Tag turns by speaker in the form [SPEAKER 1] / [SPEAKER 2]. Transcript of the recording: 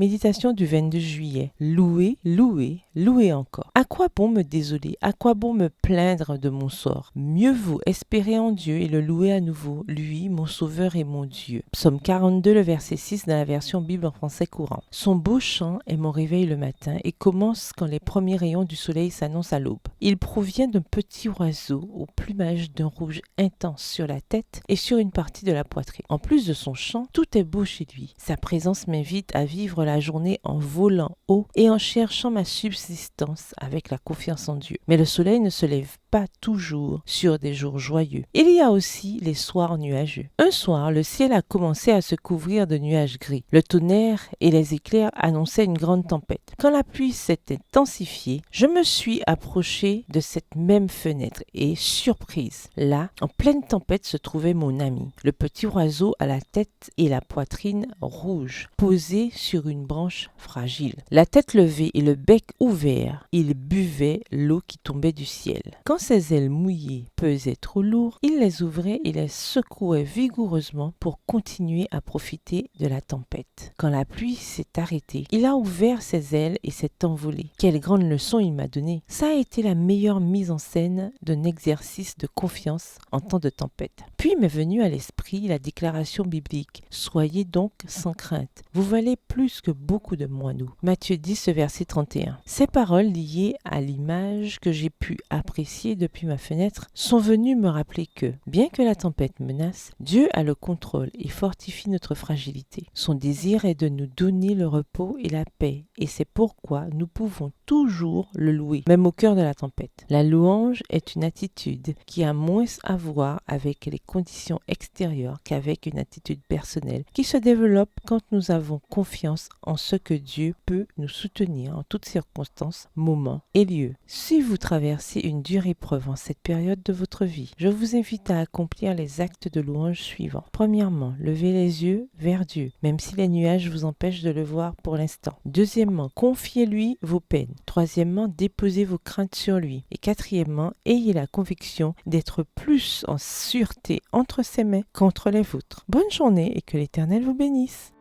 [SPEAKER 1] Méditation du 22 juillet. Louer, louer, louer encore. À quoi bon me désoler? À quoi bon me plaindre de mon sort? Mieux vaut espérer en Dieu et le louer à nouveau, lui, mon sauveur et mon Dieu. Psaume 42, le verset 6 dans la version Bible en français courant. Son beau chant est mon réveil le matin et commence quand les premiers rayons du soleil s'annoncent à l'aube. Il provient d'un petit oiseau au plumage d'un rouge intense sur la tête et sur une partie de la poitrine. En plus de son chant, tout est beau chez lui. Sa présence m'invite à vivre la journée en volant haut et en cherchant ma subsistance avec la confiance en Dieu. Mais le soleil ne se lève pas toujours sur des jours joyeux. Il y a aussi les soirs nuageux. Un soir, le ciel a commencé à se couvrir de nuages gris. Le tonnerre et les éclairs annonçaient une grande tempête. Quand la pluie s'est intensifiée, je me suis approchée de cette même fenêtre et, surprise, là, en pleine tempête se trouvait mon ami, le petit oiseau à la tête et la poitrine rouge, posé sur une branche fragile. La tête levée et le bec ouvert, il buvait l'eau qui tombait du ciel. Quand ses ailes mouillées pesaient trop lourd, il les ouvrait et les secouait vigoureusement pour continuer à profiter de la tempête. Quand la pluie s'est arrêtée, il a ouvert ses ailes et s'est envolé. Quelle grande leçon il m'a donnée! Ça a été la meilleure mise en scène d'un exercice de confiance en temps de tempête. Puis m'est venue à l'esprit la déclaration biblique: soyez donc sans crainte. Vous valez plus que beaucoup de moineaux. Matthieu 10, verset 31. Ces paroles liées à l'image que j'ai pu apprécier depuis ma fenêtre sont venues me rappeler que, bien que la tempête menace, Dieu a le contrôle et fortifie notre fragilité. Son désir est de nous donner le repos et la paix, et c'est pourquoi nous pouvons toujours le louer, même au cœur de la tempête. La louange est une attitude qui a moins à voir avec les conditions extérieures qu'avec une attitude personnelle qui se développe quand nous avons confiance en ce que Dieu peut nous soutenir en toutes circonstances, moments et lieux. Si vous traversez une dure épreuve en cette période de votre vie, je vous invite à accomplir les actes de louange suivants. Premièrement, levez les yeux vers Dieu, même si les nuages vous empêchent de le voir pour l'instant. Deuxièmement, confiez-lui vos peines. Troisièmement, déposez vos craintes sur lui. Et quatrièmement, ayez la conviction d'être plus en sûreté entre ses mains qu'entre les vôtres. Bonne journée et que l'Éternel vous bénisse.